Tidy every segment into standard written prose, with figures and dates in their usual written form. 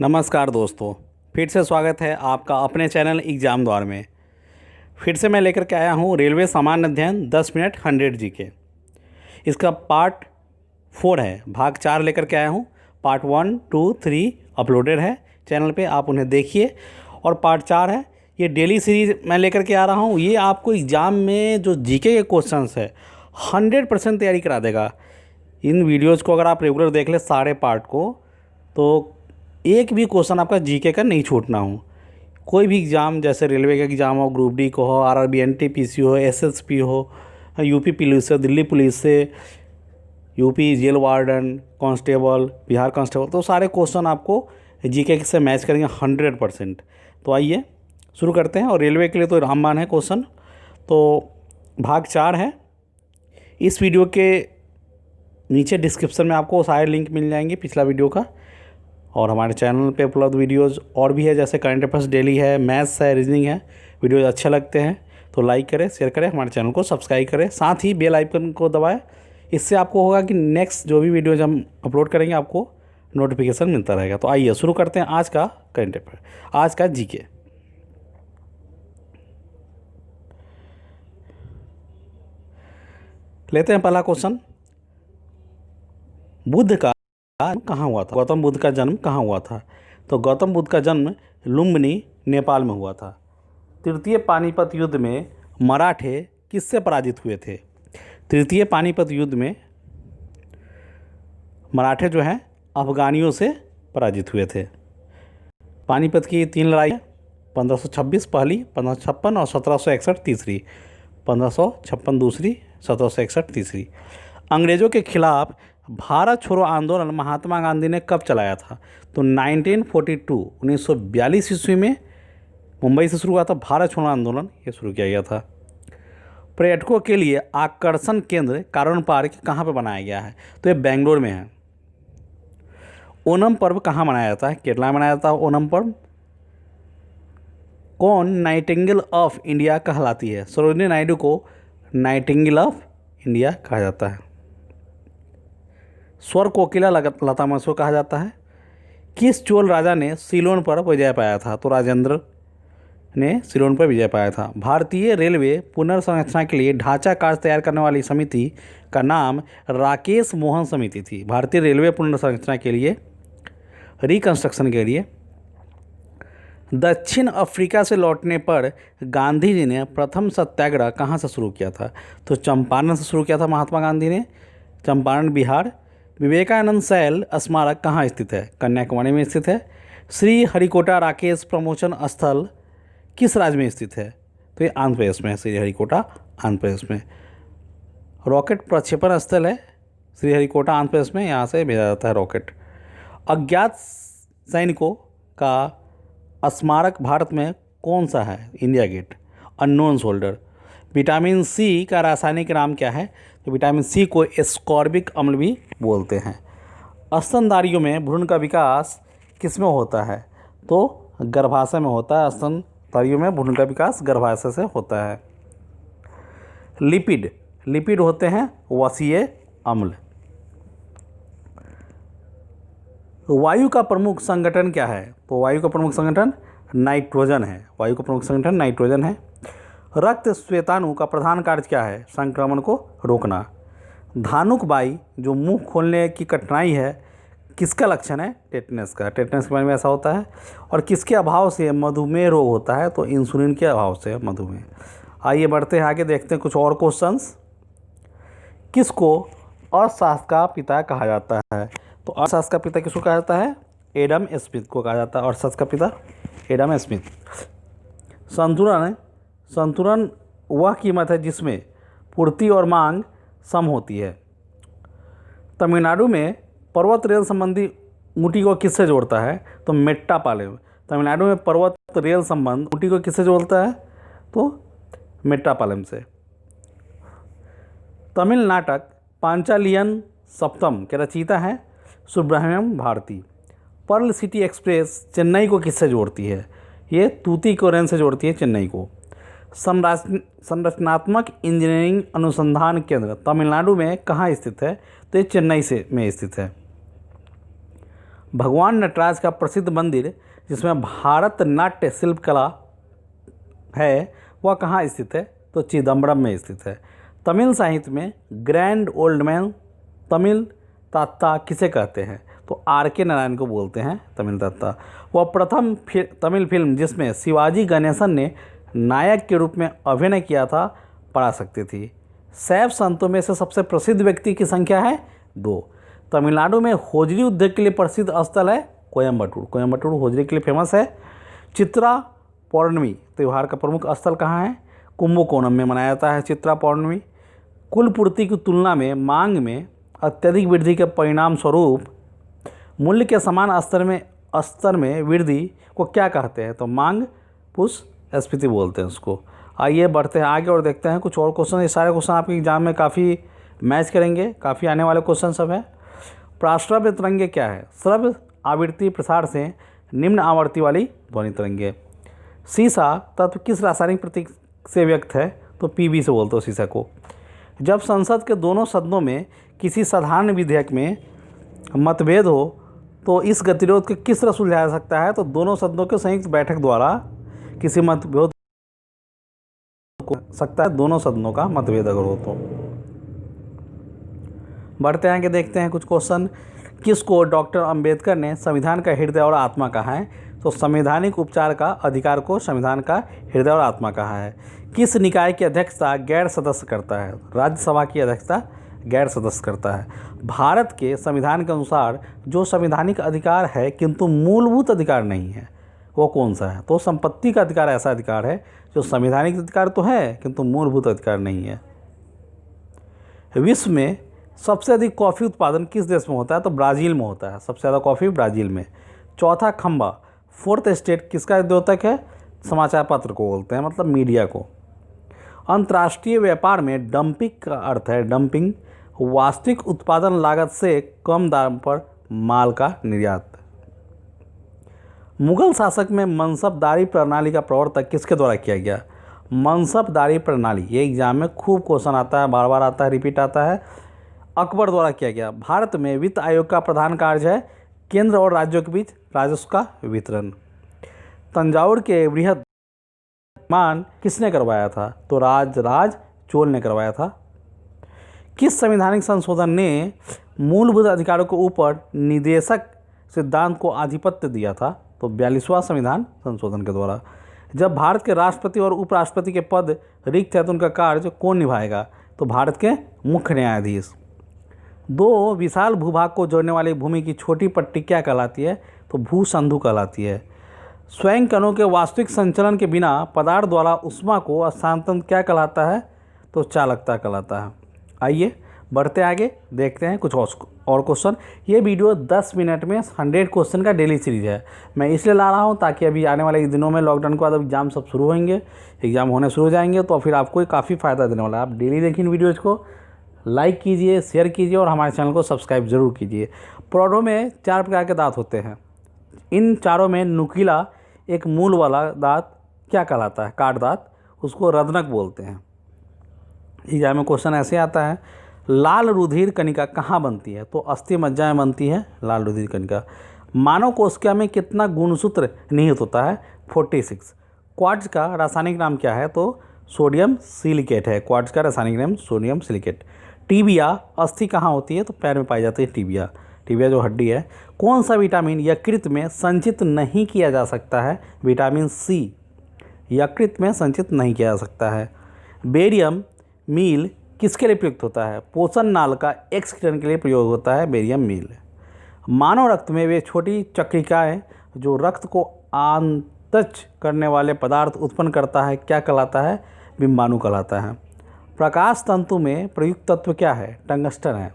नमस्कार दोस्तों, फिर से स्वागत है आपका अपने चैनल एग्ज़ाम द्वार में। फिर से मैं लेकर के आया हूँ रेलवे सामान्य अध्ययन 10 मिनट 100 जीके। इसका पार्ट 4 है, भाग 4 लेकर के आया हूँ। पार्ट 1, 2, 3 अपलोडेड है चैनल पे, आप उन्हें देखिए। और पार्ट 4 है, ये डेली सीरीज़ मैं लेकर के आ रहा हूँ। ये आपको एग्ज़ाम में जो जीके के क्वेश्चंस है 100% तैयारी करा देगा। इन वीडियोज़ को अगर आप रेगुलर देख ले सारे पार्ट को, तो एक भी क्वेश्चन आपका जीके का नहीं छूटना हो। कोई भी एग्ज़ाम, जैसे रेलवे का एग्ज़ाम हो, ग्रुप डी को हो, आरआरबी एनटीपीसी हो, एसएसपी हो, यूपी पुलिस से, दिल्ली पुलिस से, UP jail warden, constable, Bihar constable, तो सारे क्वेश्चन आपको जीके से मैच करेंगे 100%। तो आइए शुरू करते हैं। और रेलवे के लिए तो रामबाण है क्वेश्चन। तो भाग 4 है। इस वीडियो के नीचे डिस्क्रिप्शन में आपको सारे लिंक मिल जाएंगे पिछला वीडियो का। और हमारे चैनल पे उपलब्ध वीडियोज़ और भी है, जैसे करंट अफेयर्स डेली है, मैथ्स है, रीजनिंग है। वीडियोज़ अच्छे लगते हैं तो लाइक करें, शेयर करें, हमारे चैनल को सब्सक्राइब करें, साथ ही बेल आइकन को दबाएं। इससे आपको होगा कि नेक्स्ट जो भी वीडियोज़ हम अपलोड करेंगे आपको नोटिफिकेशन मिलता रहेगा। तो आइए शुरू करते हैं आज का करंट अफेयर, आज का जीके। लेते हैं पहला क्वेश्चन। बुद्ध का कहाँ हुआ था? गौतम बुद्ध का जन्म कहाँ हुआ था? तो गौतम बुद्ध का जन्म लुम्बिनी, नेपाल में हुआ था। तृतीय पानीपत युद्ध में मराठे किससे पराजित हुए थे? तृतीय पानीपत युद्ध में मराठे जो हैं अफगानियों से पराजित हुए थे। पानीपत की 3 लड़ाई, 1526 पहली, 1556 और 1761 तीसरी। 1556 दूसरी, 1761 तीसरी। अंग्रेज़ों के खिलाफ भारत छोड़ो आंदोलन महात्मा गांधी ने कब चलाया था? तो 1942 ईस्वी में मुंबई से शुरू हुआ था भारत छोड़ो आंदोलन, ये शुरू किया गया था। पर्यटकों के लिए आकर्षण केंद्र कार्बन पार्क कहाँ पर बनाया गया है? तो ये बेंगलोर में है। ओणम पर्व कहाँ मनाया जाता है? केरला में मनाया जाता है ओणम पर्व। कौन नाइटिंगेल ऑफ इंडिया कहलाती है? सरोजिनी नायडू को नाइटिंगेल ऑफ इंडिया कहा जाता है। स्वर कोकिला लता मंगेशकर कहा जाता है। किस चोल राजा ने सीलोन पर विजय पाया था? तो राजेंद्र ने सीलोन पर विजय पाया था। भारतीय रेलवे पुनर्संरचना के लिए ढांचा कार्य तैयार करने वाली समिति का नाम राकेश मोहन समिति थी। भारतीय रेलवे पुनर्संरचना के लिए, रिकंस्ट्रक्शन के लिए। दक्षिण अफ्रीका से लौटने पर गांधी जी ने प्रथम सत्याग्रह कहाँ से शुरू किया था? तो चंपारण से शुरू किया था महात्मा गांधी ने, चंपारण बिहार। विवेकानंद शैल स्मारक कहाँ स्थित है? कन्याकुमारी में स्थित है। श्री हरिकोटा राकेश प्रमोशन स्थल किस राज्य में स्थित है? तो ये आंध्र प्रदेश में है, श्री हरिकोटा आंध्र प्रदेश में। रॉकेट प्रक्षेपण स्थल है श्री हरिकोटा आंध्र प्रदेश में, यहाँ से भेजा जाता है रॉकेट। अज्ञात सैनिकों का स्मारक भारत में कौन सा है? India Gate. Unknown soldier. Vitamin C का रासायनिक नाम क्या है? तो विटामिन सी को एस्कॉर्बिक अम्ल भी बोलते हैं। स्तनधारियों में भ्रूण का विकास किस में होता है? तो गर्भाशय में होता है। स्तनधारियों में भ्रूण का विकास गर्भाशय से होता है। लिपिड होते हैं वसीय अम्ल। वायु का प्रमुख संगठन क्या है? तो वायु का प्रमुख संगठन नाइट्रोजन है। वायु का प्रमुख संगठन नाइट्रोजन है। रक्त श्वेताणु का प्रधान कार्य क्या है? संक्रमण को रोकना। धानुक बाई, जो मुंह खोलने की कठिनाई है, किसका लक्षण है? टेटनस का। टेटनस के बारे में ऐसा होता है। और किसके अभाव से मधुमेह रोग होता है? तो इंसुलिन के अभाव से मधुमेह। आइए बढ़ते हैं आगे, देखते हैं कुछ और क्वेश्चंस। किसको अर्थशास्त्र का पिता कहा जाता है? तो अर्थशास्त्र का पिता किसको कहा जाता है? एडम स्मिथ को कहा जाता है अर्थशास्त्र का पिता, एडम स्मिथ। संतुलन वह कीमत है जिसमें पूर्ति और मांग सम होती है। तमिलनाडु में पर्वत रेल संबंधी ऊटी को किससे जोड़ता है? तो मेट्टापालम। तमिलनाडु में पर्वत रेल संबंध ऊटी को किससे जोड़ता है? तो मेट्टापालम से। तमिल नाटक पांचालियन सप्तम के रचयिता हैं Subramania Bharati. Pearl City Express Chennai को किससे जोड़ती है? ये तूतीकोरिन से जोड़ती है चेन्नई को। संरचनात्मक इंजीनियरिंग अनुसंधान केंद्र तमिलनाडु में कहाँ स्थित है? तो ये चेन्नई में स्थित है। भगवान नटराज का प्रसिद्ध मंदिर जिसमें भारतनाट्य शिल्पकला है वह कहाँ स्थित है? तो चिदम्बरम में स्थित है। तमिल साहित्य में ग्रैंड ओल्ड मैन तमिल तात्ता किसे कहते हैं? तो R.K. नारायण को बोलते हैं तमिल तात्ता। वह प्रथम तमिल फिल्म जिसमें शिवाजी गणेशन ने नायक के रूप में अभिनय किया था पराशक्ति थी। शैव संतों में से सबसे प्रसिद्ध व्यक्ति की संख्या है 2। तमिलनाडु में होजरी उद्योग के लिए प्रसिद्ध स्थल है कोयम्बटूर। कोयम्बटूर होजरी के लिए फेमस है। चित्रा पौर्णमी त्यौहार का प्रमुख स्थल कहाँ है? कुंभकोणम में मनाया जाता है चित्रा पौर्णमी। कुल पूर्ति की तुलना में मांग में अत्यधिक वृद्धि के परिणाम स्वरूप मूल्य के समान स्तर में वृद्धि को क्या कहते हैं? तो मांग पुष्स्फीति बोलते हैं उसको। आइए बढ़ते हैं आगे और देखते हैं कुछ और क्वेश्चन। ये सारे क्वेश्चन आपके एग्जाम में काफ़ी मैच करेंगे, काफ़ी आने वाले क्वेश्चन सब है। प्राश्रव्य तरंगे क्या है? श्रव्य आवृत्ति प्रसार से निम्न आवृत्ति वाली ध्वनि तरंगे। सीसा तत्व किस रासायनिक प्रतीक से व्यक्त है? तो Pb से बोलते हो सीसा को। जब संसद के दोनों सदनों में किसी साधारण विधेयक में मतभेद हो तो इस गतिरोध को किस तरह सुलझाया जा सकता है? तो दोनों सदनों के संयुक्त बैठक द्वारा किसी मतभेद को सकता है, दोनों सदनों का मतभेद अगर हो तो। बढ़ते आगे देखते हैं कुछ क्वेश्चन। किसको डॉक्टर अंबेडकर ने संविधान का हृदय और आत्मा कहा है? तो संवैधानिक उपचार का अधिकार को संविधान का हृदय और आत्मा कहा है। किस निकाय की अध्यक्षता गैर सदस्य करता है? राज्यसभा की अध्यक्षता गैर सदस्य करता है। भारत के संविधान के अनुसार जो संवैधानिक अधिकार है किंतु मूलभूत अधिकार नहीं है वो कौन सा है? तो संपत्ति का अधिकार ऐसा अधिकार है जो संवैधानिक अधिकार तो है किंतु मूलभूत अधिकार नहीं है। विश्व में सबसे अधिक कॉफ़ी उत्पादन किस देश में होता है? तो ब्राज़ील में होता है। सबसे ज़्यादा कॉफ़ी ब्राज़ील में। चौथा खंबा फोर्थ एस्टेट किसका द्योतक है? समाचार पत्र को बोलते हैं, मतलब मीडिया को। अंतर्राष्ट्रीय व्यापार में डंपिंग का अर्थ है डंपिंग, वास्तविक उत्पादन लागत से कम दाम पर माल का निर्यात। मुगल शासक में मनसबदारी प्रणाली का प्रवर्तक किसके द्वारा किया गया? मनसबदारी प्रणाली, ये एग्जाम में खूब क्वेश्चन आता है, बार बार आता है, रिपीट आता है। अकबर द्वारा किया गया। भारत में वित्त आयोग का प्रधान कार्य है केंद्र और राज्यों के बीच राजस्व का वितरण। तंजावुर के बृहद निर्माण किसने करवाया था? तो राज चोल ने करवाया था। किस संवैधानिक संशोधन ने मूलभूत अधिकारों के ऊपर निदेशक सिद्धांत को आधिपत्य दिया था? तो 42वां संविधान संशोधन के द्वारा। जब भारत के राष्ट्रपति और उपराष्ट्रपति के पद रिक्त है तो उनका कार्य कौन निभाएगा? तो भारत के मुख्य न्यायाधीश। दो विशाल भूभाग को जोड़ने वाली भूमि की छोटी पट्टी क्या कहलाती है? तो भूसंधु कहलाती है। स्वयं कणों के वास्तविक संचलन के बिना पदार्थ द्वारा ऊष्मा को स्थानांतरण क्या कहलाता है? तो चालकता कहलाता है। आइए बढ़ते आगे देखते हैं कुछ और क्वेश्चन। ये वीडियो 10 मिनट में 100 क्वेश्चन का डेली सीरीज है। मैं इसलिए ला रहा हूँ ताकि अभी आने वाले दिनों में लॉकडाउन के बाद एग्जाम सब शुरू होंगे, एग्जाम होने शुरू हो जाएंगे तो फिर आपको काफ़ी फ़ायदा देने वाला है। आप डेली देखिए इन वीडियोज़ को, लाइक कीजिए, शेयर कीजिए और हमारे चैनल को सब्सक्राइब जरूर कीजिए। पौधों में 4 प्रकार के दांत होते हैं। इन चारों में नुकीला एक मूल वाला दांत क्या कहलाता है? काट दांत, उसको रदनक बोलते हैं। एग्जाम में क्वेश्चन ऐसे आता है, लाल रुधिर कणिका कहाँ बनती है? तो अस्थि मज्जा में बनती है लाल रुधिर कणिका। मानव कोशिका में कितना गुणसूत्र निहित होता है? 46। क्वार्ट्ज का रासायनिक नाम क्या है? तो सोडियम सिलिकेट है। क्वार्ट्ज का रासायनिक नाम सोडियम सिलिकेट। टीबिया अस्थि कहाँ होती है? तो पैर में पाई जाती है टीबिया। टीबिया जो हड्डी है। कौन सा विटामिन यकृत में संचित नहीं किया जा सकता है? विटामिन सी यकृत में संचित नहीं किया जा सकता है। बेरियम मील किसके लिए प्रयुक्त होता है? पोषण नाल का एक्सक्रीटन के लिए प्रयोग होता है बेरियम मील। मानव रक्त में वे छोटी चक्रिकाएँ जो रक्त को आंतच करने वाले पदार्थ उत्पन्न करता है क्या कहलाता है? बिंबाणु कहलाता है। प्रकाश तंतु में प्रयुक्त तत्व क्या है? टंगस्टन है,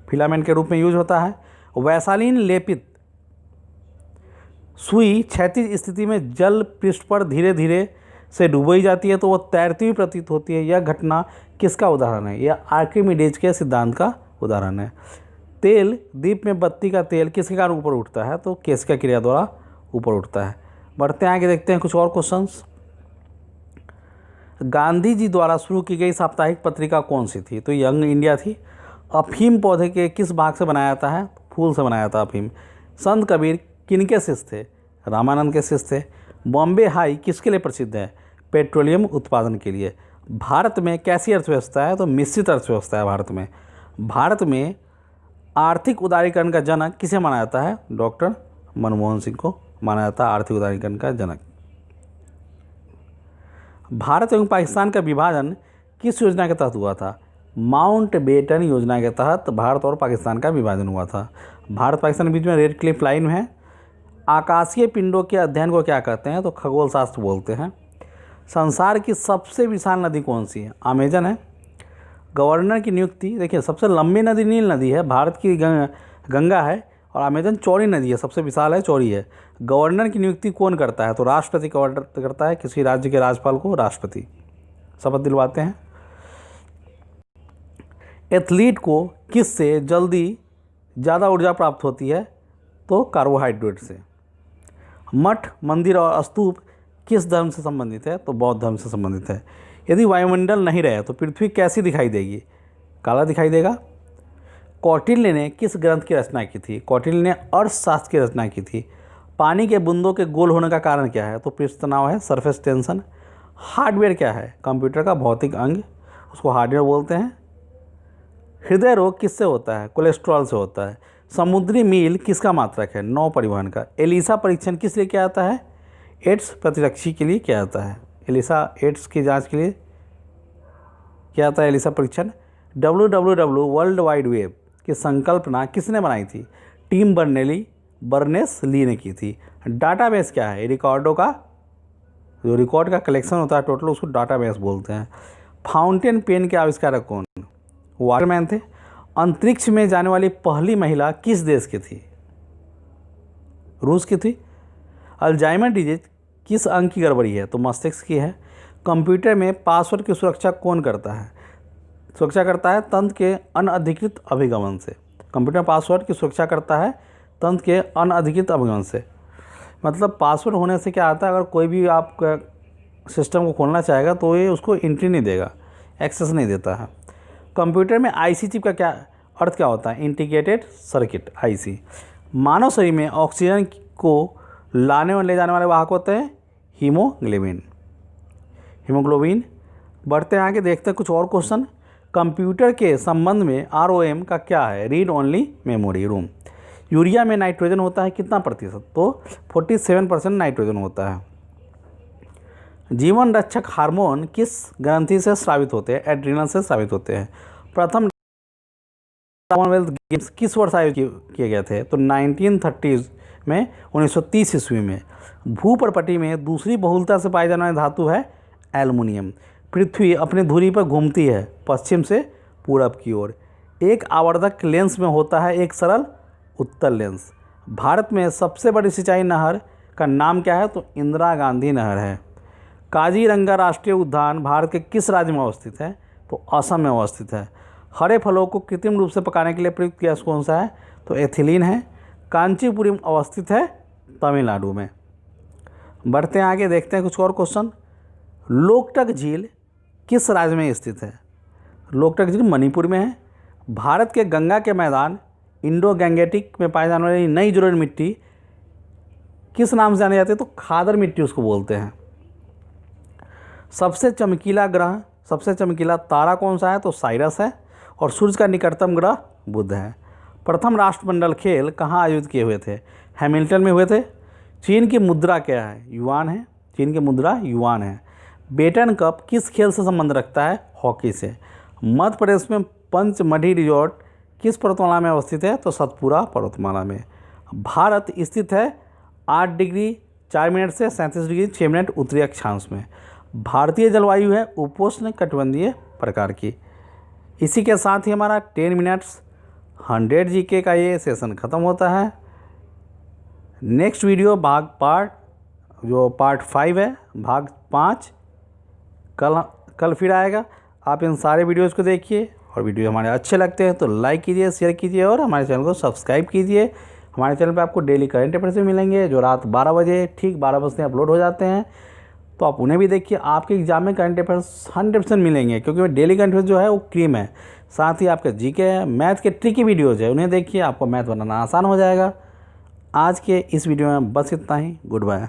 फिलामेंट के रूप में यूज होता है। वैसालीन लेपित सुई क्षैतिज स्थिति में जल पृष्ठ पर धीरे धीरे से डुबोई जाती है तो वह तैरती हुई प्रतीत होती है। यह घटना किसका उदाहरण है? यह आर्किमिडीज के सिद्धांत का उदाहरण है। तेल दीप में बत्ती का तेल किसके कारण ऊपर उठता है? तो केशिका क्रिया द्वारा ऊपर उठता है। बढ़ते आगे देखते हैं कुछ और क्वेश्चंस। गांधी जी द्वारा शुरू की गई साप्ताहिक पत्रिका कौन सी थी? तो यंग इंडिया थी। अफीम पौधे के किस भाग से बनाया जाता है? फूल से बनाया था अफीम। संत कबीर किनके शिष्य थे? रामानंद के शिष्य थे। बॉम्बे हाई किसके लिए प्रसिद्ध है? पेट्रोलियम उत्पादन के लिए। भारत में कैसी अर्थव्यवस्था है? तो मिश्रित अर्थव्यवस्था है भारत में। भारत में आर्थिक उदारीकरण का जनक किसे माना जाता है? डॉक्टर मनमोहन सिंह को माना जाता है आर्थिक उदारीकरण का जनक। भारत एवं पाकिस्तान का विभाजन किस योजना के तहत हुआ था? माउंटबेटन योजना के तहत भारत और पाकिस्तान का विभाजन हुआ था। भारत पाकिस्तान के बीच में रेड क्लिफ लाइन है। आकाशीय पिंडों के अध्ययन को क्या कहते हैं? तो खगोल शास्त्र बोलते हैं। संसार की सबसे विशाल नदी कौन सी है? अमेजन है। गवर्नर की नियुक्ति, देखिए सबसे लंबी नदी नील नदी है, भारत की गंगा है, और अमेजन चौड़ी नदी है, सबसे विशाल है, चौड़ी है। गवर्नर की नियुक्ति कौन करता है? तो राष्ट्रपति करता है। किसी राज्य के राज्यपाल को राष्ट्रपति शपथ दिलवाते हैं। एथलीट को किससे जल्दी ज़्यादा ऊर्जा प्राप्त होती है? तो कार्बोहाइड्रेट से। मठ, मंदिर और स्तूप किस धर्म से संबंधित है? तो बौद्ध धर्म से संबंधित है। यदि वायुमंडल नहीं रहे तो पृथ्वी कैसी दिखाई देगी? काला दिखाई देगा। कौटिल्य ने किस ग्रंथ की रचना की थी? कौटिल्य ने अर्थशास्त्र की रचना की थी। पानी के बूंदों के गोल होने का कारण क्या है? तो पृष्ठ तनाव है, सरफेस टेंशन। हार्डवेयर क्या है? कंप्यूटर का भौतिक अंग, उसको हार्डवेयर बोलते हैं। हृदय रोग किससे होता है? कोलेस्ट्रॉल से होता है। समुद्री मील किसका मात्रक है? नौ परिवहन का। एलिसा परीक्षण किस लिए किया जाता है? एड्स प्रतिरक्षी के लिए किया जाता है। एलिसा एड्स की जांच के लिए किया जाता है एलिसा परीक्षण। WWW वर्ल्ड वाइड वेब की संकल्पना किसने बनाई थी? टिम बर्नेस ली ने की थी। डाटाबेस क्या है? रिकॉर्डों का, जो रिकॉर्ड का कलेक्शन होता है टोटल, उसको डाटाबेस बोलते हैं। फाउंटेन पेन के आविष्कारक कौन? वाटरमैन थे। अंतरिक्ष में जाने वाली पहली महिला किस देश की थी? रूस की थी। अल्जाइमर डिजीज किस अंग की गड़बड़ी है? तो मस्तिष्क की है। कंप्यूटर में पासवर्ड की सुरक्षा कौन करता है? सुरक्षा करता है तंत्र के अनधिकृत अभिगमन से। कंप्यूटर पासवर्ड की सुरक्षा करता है तंत्र के अनधिकृत अभिगमन से। मतलब पासवर्ड होने से क्या आता है, अगर कोई भी आपका सिस्टम को खोलना चाहेगा तो ये उसको एंट्री नहीं देगा, एक्सेस नहीं देता है। कंप्यूटर में आईसी चिप का क्या अर्थ क्या होता है? Integrated circuit, IC. मानव शरीर में ऑक्सीजन को लाने और ले जाने वाले वाहक होते हैं हीमोग्लोबिन। बढ़ते हैं आगे, देखते हैं कुछ और क्वेश्चन। कंप्यूटर के संबंध में ROM का क्या है? Read only memory room. Urea में नाइट्रोजन होता है कितना प्रतिशत? तो 47% नाइट्रोजन होता है। जीवन रक्षक हार्मोन किस ग्रंथि से स्रावित होते हैं? एड्रिनल से स्रावित होते हैं। प्रथम कॉमनवेल्थ गेम्स किस वर्ष आयोजित किए गए थे? तो 1930 में, 1930 ईस्वी में। भूपर्पटी में दूसरी बहुलता से पाई जाने वाली धातु है एल्युमिनियम। पृथ्वी अपनी धुरी पर घूमती है पश्चिम से पूरब की ओर। एक आवर्धक लेंस में होता है एक सरल उत्तल लेंस। भारत में सबसे बड़ी सिंचाई नहर का नाम क्या है? तो इंदिरा गांधी नहर है। काजीरंगा राष्ट्रीय उद्यान भारत के किस राज्य में अवस्थित है? तो असम में अवस्थित है। हरे फलों को कृत्रिम रूप से पकाने के लिए प्रयुक्त गैस कौन सा है? तो एथिलीन है। कांचीपुरम अवस्थित है तमिलनाडु में। बढ़ते हैं आगे, देखते हैं कुछ और क्वेश्चन। लोकटक झील किस राज्य में स्थित है? लोकटक झील मणिपुर में है। भारत के गंगा के मैदान इंडो गैंगेटिक में पाए जाने वाली नई जलोढ़ मिट्टी किस नाम से जाने जाती है? तो खादर मिट्टी उसको बोलते हैं। सबसे चमकीला ग्रह, सबसे चमकीला तारा कौन सा है? तो साइरस है। और सूर्य का निकटतम ग्रह बुध है। प्रथम राष्ट्रमंडल खेल कहाँ आयोजित किए हुए थे? हैमिल्टन में हुए थे। चीन की मुद्रा क्या है? युआन है। चीन की मुद्रा युआन है। बेटन कप किस खेल से संबंध रखता है? हॉकी से। मध्य प्रदेश में पंचमढ़ी रिजॉर्ट किस पर्वतमाला में अवस्थित है? तो सतपुरा पर्वतमाला में। भारत स्थित है 8 डिग्री 4 मिनट से 37 डिग्री 6 मिनट उत्तरी अक्षांश में। भारतीय जलवायु है उपोष्ण कटिबंधीय प्रकार की। इसी के साथ ही हमारा 10 मिनट्स 100 जीके का ये सेशन ख़त्म होता है। नेक्स्ट वीडियो पार्ट 5 है, भाग 5 कल फिर आएगा। आप इन सारे वीडियोज़ को देखिए, और वीडियो हमारे अच्छे लगते हैं तो लाइक कीजिए, शेयर कीजिए, और हमारे चैनल को सब्सक्राइब कीजिए। हमारे चैनल पे आपको डेली करंट अफेयर्स मिलेंगे जो रात 12 बजे, ठीक 12 बजे अपलोड हो जाते हैं, तो आप उन्हें भी देखिए। आपके एग्जाम में करंट अफेयर्स 100% मिलेंगे, क्योंकि डेली करंट अफेयर्स जो है वो क्रीम है। साथ ही आपके जीके मैथ के ट्रिकी वीडियोज़ है उन्हें देखिए, आपको मैथ बनाना आसान हो जाएगा। आज के इस वीडियो में बस इतना ही। Good bye.